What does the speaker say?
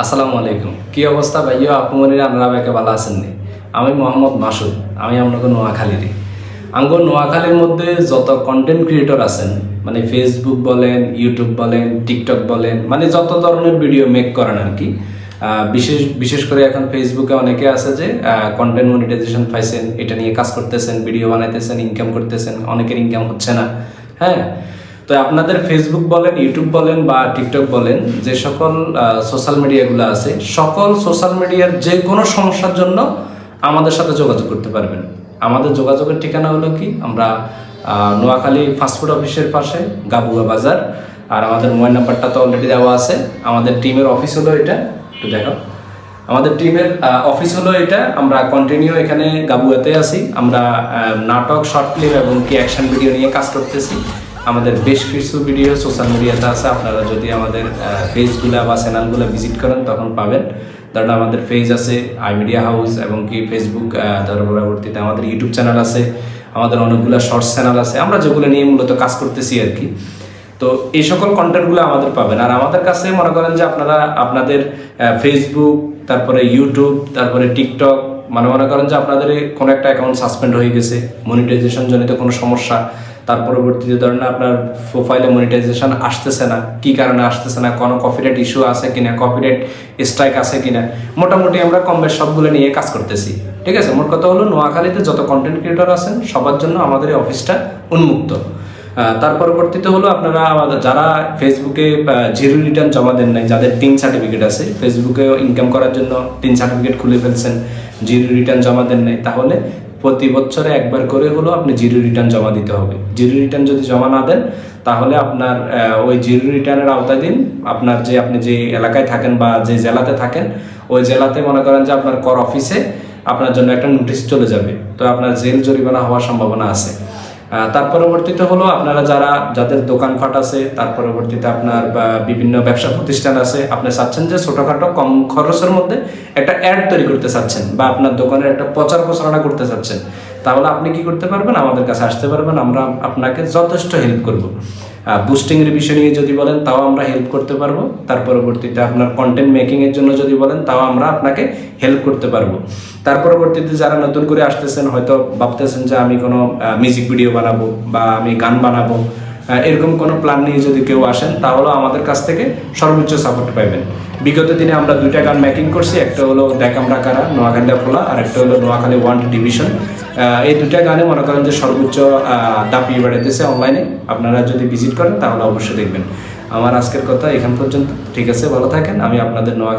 আসসালামু আলাইকুম। কি অবস্থা ভাইয়া আপুমনিরা আপনারা আমাকে ভালো আছেননি? আমি মোহাম্মদ মাসুদ। আমি আপনাকে নোয়াখালীরই। আমগো নোয়াখালীর মধ্যে যত কন্টেন্ট ক্রিয়েটর আছেন, মানে ফেসবুক বলেন, ইউটিউব বলেন, টিকটক বলেন, মানে যত ধরনের ভিডিও মেক করেন আর কি। বিশেষ করে এখন ফেসবুকে অনেকে আছে যে কন্টেন্ট মনিটাইজেশন পাইছেন, এটা নিয়ে কাজ করতেছেন, ভিডিও বানাইতেছেন, ইনকাম করতেছেন, অনেকের ইনকাম হচ্ছে না। হ্যাঁ, তো আপনাদের ফেসবুক বলেন, ইউটিউব বলেন বা টিকটক বলেন, যে সকল সোশ্যাল মিডিয়াগুলো আছে, সকল সোশ্যাল মিডিয়ার যে কোনো সমস্যার জন্য আমাদের সাথে যোগাযোগ করতে পারবেন। আমাদের যোগাযোগের ঠিকানা হলো কি, আমরা নোয়াখালী ফাস্টফুড অফিসের পাশে গাবুয়া বাজার। আর আমাদের মোবাইল নাম্বারটা তো অলরেডি দেওয়া আছে। আমাদের টিমের অফিস হলো এটা, একটু দেখো। আমাদের টিমের অফিস হলো এটা। আমরা কন্টিনিউ এখানে গাবুয়াতে আছি। আমরা নাটক, শর্ট ফিল্ম এবং কি অ্যাকশন ভিডিও নিয়ে কাজ করতেছি। আমাদের বেশ কিছু ভিডিও সোশ্যাল মিডিয়াতে আছে। আপনারা যদি আমাদের পেজগুলো বা চ্যানেলগুলো ভিজিট করেন তখন পাবেন। ধরুন আমাদের পেজ আছে আই মিডিয়া হাউস এবং কি ফেসবুক, তার পরবর্তীতে আমাদের ইউটিউব চ্যানেল আছে, আমাদের অনেকগুলো শর্টস চ্যানেল আছে, আমরা যেগুলো নিয়ে মূলত কাজ করতেছি আর কি। তো এই সকল কন্টেন্টগুলো আমাদের পাবেন। আর আমাদের কাছে মনে করেন যে আপনারা আপনাদের ফেসবুক, তারপরে ইউটিউব, তারপরে টিকটক, মনে করেন যে আপনাদের কোনো একটা অ্যাকাউন্ট সাসপেন্ড হয়ে গেছে, মনিটাইজেশন জনিত কোনো সমস্যা, তার পরবর্তীতে ধরেন আপনার প্রোফাইলে মনিটাইজেশন আসতেছে না, কি কারণে আসতেছে না, কোনো কপিরাইট ইস্যু আছে কিনা, কপিরাইট স্ট্রাইক আছে কিনা, মোটামুটি আমরা কম বেশ সবগুলো নিয়ে কাজ করতেছি। ঠিক আছে, মোট কথা হলো নোয়াখালীতে যত কন্টেন্ট ক্রিয়েটর আছেন সবার জন্য আমাদের এই অফিসটা উন্মুক্ত। তার পরবর্তীতে হলো আপনারা আমাদের যারা ফেসবুকে জিরো রিটার্ন জমা দেন নাই, যাদের টিন সার্টিফিকেট আছে, ফেসবুকে ইনকাম করার জন্য টিন সার্টিফিকেট খুলে ফেলছেন, জিরো রিটার্ন জমা দেন নাই, তাহলে প্রতি বছরে একবার করে হলো আপনি জিরো রিটার্ন জমা দিতে হবে। জিরো রিটার্ন যদি জমা না দেন তাহলে আপনার ওই জিরো রিটার্নের আওতায় দিন আপনার যে আপনি যে এলাকায় থাকেন বা যে জেলাতে থাকেন, ওই জেলাতে মনে করেন যে আপনার কর অফিসে আপনার জন্য একটা নোটিশ চলে যাবে। তো আপনার জেল জরিমানা হওয়ার সম্ভাবনা আছে। তার পরবর্তীতে হলো আপনারা যাদের দোকানপাট আছে, তার পরবর্তীতে আপনার বিভিন্ন ব্যবসা প্রতিষ্ঠান আছে, আপনি চাচ্ছেন যে ছোটোখাটো কম খরচের মধ্যে একটা অ্যাড তৈরি করতে চাচ্ছেন বা আপনার দোকানের একটা প্রচার প্রচারণা করতে চাচ্ছেন, তাহলে আপনি কি করতে পারবেন, আমাদের কাছে আসতে পারবেন। আমরা আপনাকে যথেষ্ট হেল্প করব। বুস্টিংয়ের বিষয় নিয়ে যদি বলেন তাও আমরা হেল্প করতে পারবো। তার পরবর্তীতে আপনার কন্টেন্ট মেকিংয়ের জন্য যদি বলেন তাও আমরা আপনাকে হেল্প করতে পারবো। তার পরবর্তীতে যারা নতুন করে আসতেছেন, হয়তো ভাবতেছেন যে আমি কোনো মিউজিক ভিডিও বানাবো বা আমি গান বানাবো, এরকম কোনো প্ল্যান নিয়ে যদি কেউ আসেন তাহলে আমাদের কাছ থেকে সর্বোচ্চ সাপোর্ট পাবেন। বিগত দিনে আমরা 2টা গান মেকিং করছি, একটা হলো দেখ আমরা কারা নোয়াখালী ফোলা, আর একটা হলো নোয়াখালী 1 ডিভিশন। এই 2টা গানে মনে করেন যে সর্বোচ্চ দাপিয়ে বেড়াইতেছে অনলাইনে। আপনারা যদি ভিজিট করেন তাহলে অবশ্যই দেখবেন। আমার আজকের কথা এখান পর্যন্ত। ঠিক আছে, ভালো থাকেন। আমি আপনাদের নোয়াখালী